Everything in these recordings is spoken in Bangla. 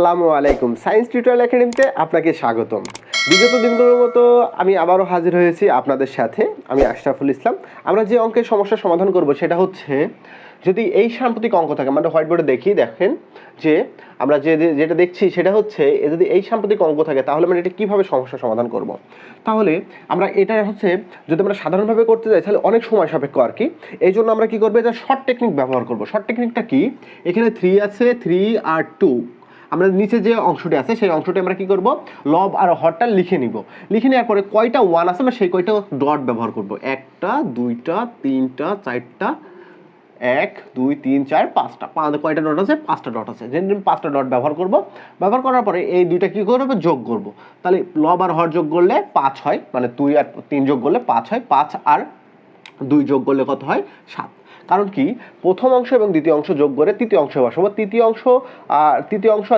আসসালামু আলাইকুম। সায়েন্স টিউটোরিয়াল একাডেমিতে আপনাকে স্বাগতম। বিগত দিনগুলোর মতো আমি আবারও হাজির হয়েছি আপনাদের সাথে। আমি আশরাফুল ইসলাম। আমরা যে অঙ্কের সমস্যার সমাধান করব সেটা হচ্ছে, যদি এই সাম্প্রতিক অঙ্ক থাকে, আমরা হোয়াইট বোর্ডে দেখেন যে আমরা যেটা দেখছি সেটা হচ্ছে, যদি এই সাম্প্রতিক অঙ্ক থাকে তাহলে আমরা এটা কীভাবে সমস্যার সমাধান করব। তাহলে আমরা এটা হচ্ছে, যদি আমরা সাধারণভাবে করতে যাই তাহলে অনেক সময় সাপেক্ষ আর কি। এই জন্য আমরা কী করবো, এটা শর্ট টেকনিক ব্যবহার করব। শর্ট টেকনিকটা কি, এখানে 3 আছে, 3 আর 2। আমরা নিচে যে অংশটি আছে সেই অংশটি আমরা কি করব, লব আর হরটা লিখে নিব। লিখে নেওয়ার পরে কয়টা ওয়ান আছে আমরা সেই কয়টা ডট ব্যবহার করব। একটা, দুইটা, তিনটা, চারটা, 1 2 3 4 5টা, কয়টা ডট আছে, 5টা ডট আছে। যেন 5টা ডট ব্যবহার করব। ব্যবহার করার পরে এই দুইটা কি করব, যোগ করব। তাহলে লব আর হর যোগ করলে 5 হয়, মানে 2 আর 3 যোগ করলে 5 হয়। 5 আর 2 যোগ করলে কত হয়, 7। কারণ কি, প্রথম অংশ এবং দ্বিতীয় অংশ যোগ করে তৃতীয় অংশে বসাবো, তৃতীয় অংশ আর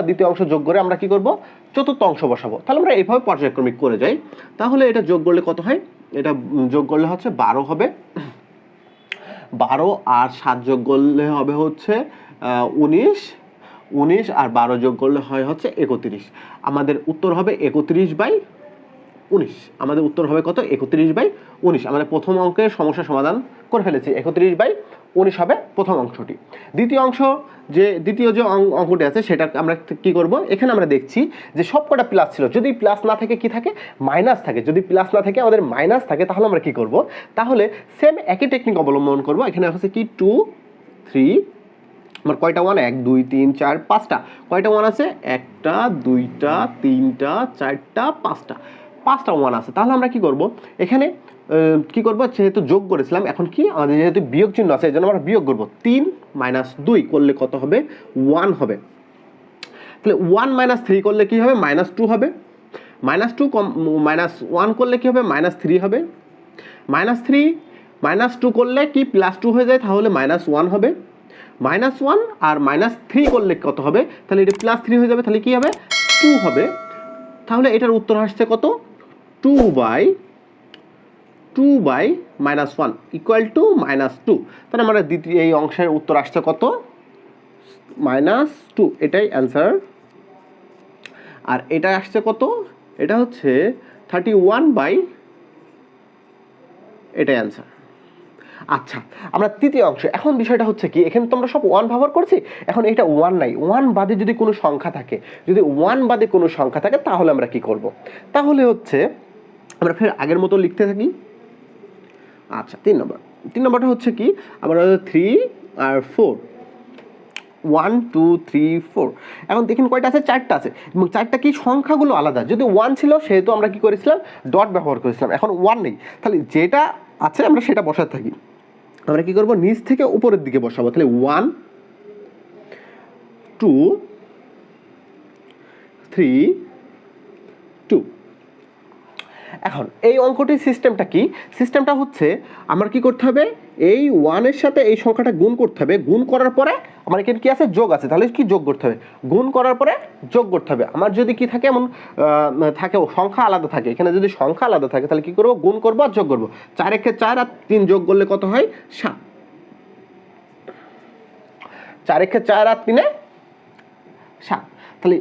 দ্বিতীয় অংশ যোগ করে আমরা কি করব, চতুর্থ অংশ বসাবো। তাহলে আমরা এইভাবে পর্যায়ক্রমিক করে যাই। তাহলে এটা যোগ করলে কত হয়, এটা যোগ করলে হচ্ছে 12 হবে। 12 আর 7 যোগ করলে হবে হচ্ছে 19। 19 আর 12 যোগ করলে হয় হচ্ছে 31। আমাদের উত্তর হবে 31/19। আমাদের উত্তর হবে কত, 31/19। আমাদের প্রথম অঙ্কের সমস্যা সমাধান করে ফেলেছি। 31/19 হবে প্রথম অংশটি। দ্বিতীয় যে অঙ্কটি আছে সেটা আমরা কি করব, এখানে আমরা দেখছি যে সবকটা প্লাস ছিল। যদি প্লাস না থাকে কি থাকে, মাইনাস থাকে। যদি প্লাস না থাকে আমাদের মাইনাস থাকে, তাহলে আমরা কি করব, তাহলে সেম একই টেকনিক অবলম্বন করব। এখানে হচ্ছে কি 2 3, আমার কয়টা ওয়ান, 1 2 3 4 5টা। কয়টা ওয়ান আছে, একটা, দুইটা, তিনটা, চারটা, 5টা ওয়ান আছে। তাহলে আমরা কি করব, এখানে কি করব, যেহেতু যোগ করেছিলাম, এখন কি আমাদের যেহেতু বিয়োগ চিহ্ন আছে এই জন্য আমরা বিয়োগ করব। 3 - 2 করলে কত হবে, 1 হবে। তাহলে 1 - 3 করলে কি হবে, -2 হবে। -2 -1 করলে কি হবে, -3 হবে। -3 -2 করলে কি +2 হয়ে যায়, তাহলে -1 হবে। -1 আর -3 করলে কত হবে, তাহলে এটা +3 হয়ে যাবে, তাহলে কি হবে, 2 হবে। তাহলে এটার উত্তর আসছে কত, 2/(-1) = তাহলে আমরা দ্বিতীয় এই অংশের উত্তর আসছে কত, -2। এটাই অ্যান্সার। আর এটা আসছে কত, এটা হচ্ছে 31/, এটাই অ্যান্সার। আচ্ছা, আমরা তৃতীয় অংশ। এখন বিষয়টা হচ্ছে কি, এখানে তো আমরা সব ওয়ান ব্যবহার করছি। এখন এটা ওয়ান নাই, ওয়ান বাদে যদি কোনো সংখ্যা থাকে, তাহলে আমরা কি করব, তাহলে হচ্ছে আমরা ফের আগের মতো লিখতে থাকি। আচ্ছা, 3 নম্বরটা হচ্ছে কি, আমরা 3 আর 4, 1 2 3 4। এখন দেখেন কয়টা আছে, 4টা আছে, এবং 4টা কি সংখ্যাগুলো আলাদা। যদি 1 ছিল সেহেতু আমরা কি করেছিলাম, ডট ব্যবহার করেছিলাম। এখন 1 নেই, তাহলে যেটা আছে আমরা সেটা বসাতে থাকি। আমরা কি করব, নিচ থেকে উপরের দিকে বসাবো। তাহলে 1 2 3 2। এখন এই অঙ্কটির সিস্টেমটা কি, সিস্টেমটা হচ্ছে আমার কি করতে হবে, এই 1-এর সাথে এই সংখ্যাটা গুণ করতে হবে। গুণ করার পরে আমার এখানে কি আছে, যোগ আছে, তাহলে কি যোগ করতে হবে, গুণ করার পরে যোগ করতে হবে। আমার যদি কি থাকে, এমন থাকে সংখ্যা আলাদা থাকে, এখানে যদি সংখ্যা আলাদা থাকে তাহলে কি করব, গুণ করব আর যোগ করব। 4 একে 4 আর 3 যোগ করলে কত হয়, 7। 4 একে 4 আর 3 7। তাহলে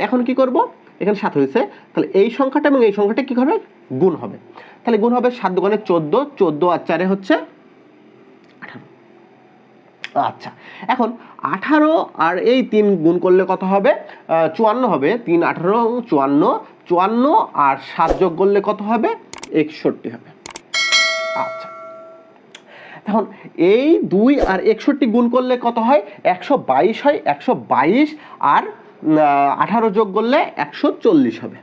এখন কি করব, এখানে 7 হয়েছে, তাহলে এই সংখ্যাটা এবং এই সংখ্যাটা কি হবে, গুণ হবে। তাহলে গুণ হবে 7 দুগুণে 14, 14 আর 4 হচ্ছে 18। আচ্ছা, এখন 18 আর এই 3 গুণ করলে কত হবে, 54 হবে। 3 18 54, 54 আর 7 যোগ করলে কত হবে, 61 হবে। আচ্ছা, এখন এই 2 আর 61 গুণ করলে কত হয়, 122 হয়। 122 আর 18 যোগ করলে 140 হবে।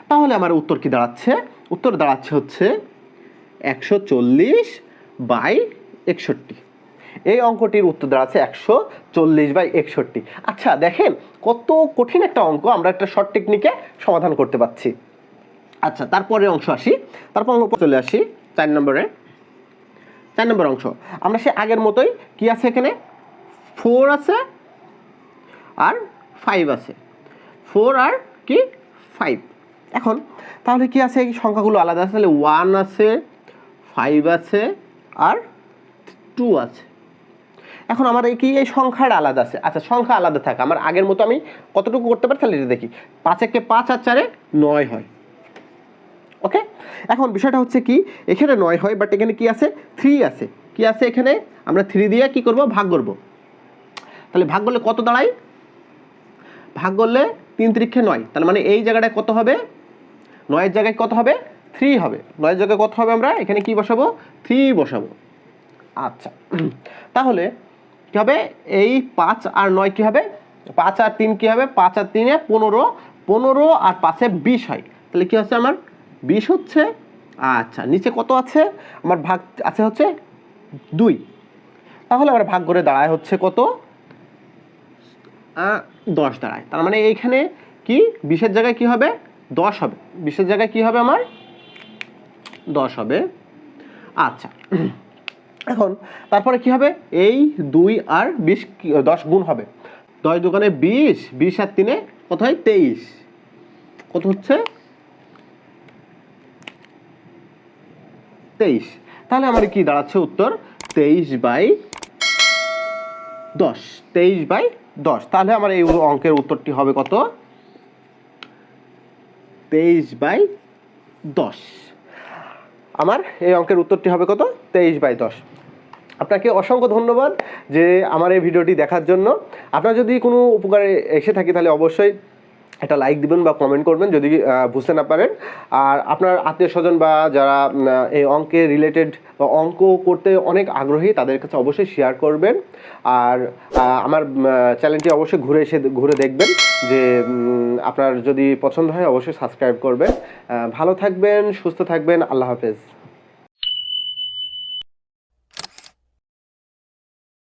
তাহলে আমার উত্তর কি দাঁড়াচ্ছে, উত্তর দাঁড়াচ্ছে হচ্ছে 140/61। এই অঙ্কটির উত্তর দাঁড়াচ্ছে 140/61। আচ্ছা, দেখেন কত কঠিন একটা অঙ্ক আমরা একটা শর্ট টেকনিকে সমাধান করতে পারছি। আচ্ছা, তারপরে অংশ আসি, চলে আসি 4 নম্বরে। 4 নম্বর অংশ আমরা সে আগের মতোই, কি আছে এখানে, 4 আছে আর 5 আছে। 4 আর কি 5। এখন তাহলে কি আছে, এই সংখ্যাগুলো আলাদা আছে। তাহলে 1 আছে, 5 আছে আর 2 আছে। এখন আমার এই কি এই সংখ্যাটা আলাদা আছে, আচ্ছা সংখ্যা আলাদা থাকে, আমার আগের মতো আমি কতটুকু করতে পারি তাহলে এটা দেখি। 5 একে 5 আর 4 9 হয়। ওকে, এখন বিষয়টা হচ্ছে কি, এখানে 9 হয় বাট এখানে কি আছে 3 আছে, কি আছে এখানে, আমরা 3 দিয়ে কি করব ভাগ করব। তাহলে ভাগ করলে কত দাঁড়ায়, ভাগ করলে 3 3 9, তার মানে এই জায়গাটায় কত হবে, 9 এর জায়গায় কত হবে 3 হবে, 9 এর জায়গায় কত হবে, আমরা এখানে কি বসাবো 3 বসাবো। আচ্ছা তাহলে কি হবে, এই 5 আর 9 কি হবে, 5 আর 3 কি হবে, 5 আর 3 15, 15 আর 5 20 হয়, তাহলে কি হচ্ছে আমার 20 হচ্ছে। আচ্ছা নিচে কত আছে, আমার ভাগ আছে হচ্ছে 2, তাহলে আমার ভাগ করে দাঁড়ায় হচ্ছে কত 10 দাঁড়ায়, তার মানে এইখানে কি 20 এর জায়গায় কি হবে 10 হবে, 20 এর জায়গায় কি হবে আমার 10 হবে। আচ্ছা এখন তারপরে কি হবে, এই 2 আর 20 10 গুণ হবে, 10 দোকানে 20, 20 আর 3 কত হয় 23, কত হচ্ছে 23, তাহলে আমার কি দাঁড়াচ্ছে উত্তর 23/10, 23/10, তাহলে আমার এই অঙ্কের উত্তরটি হবে কত 23/10, আমার এই অঙ্কের উত্তরটি হবে কত 23/10। আপনাকে অসংখ্য ধন্যবাদ যে আমার এই ভিডিওটি দেখার জন্য। আপনার যদি কোনো উপকারে এসে থাকি তাহলে অবশ্যই একটা লাইক দিবেন বা কমেন্ট করবেন যদি বুঝতে না পারেন। আর আপনার আত্মীয় স্বজন বা যারা এই অঙ্কে রিলেটেড বা অঙ্ক করতে অনেক আগ্রহী তাদের কাছে অবশ্যই শেয়ার করবেন। আর আমার চ্যানেলটি অবশ্যই ঘুরে দেখবেন, যে আপনার যদি পছন্দ হয় অবশ্যই সাবস্ক্রাইব করবেন। ভালো থাকবেন, সুস্থ থাকবেন, আল্লাহ হাফেজ।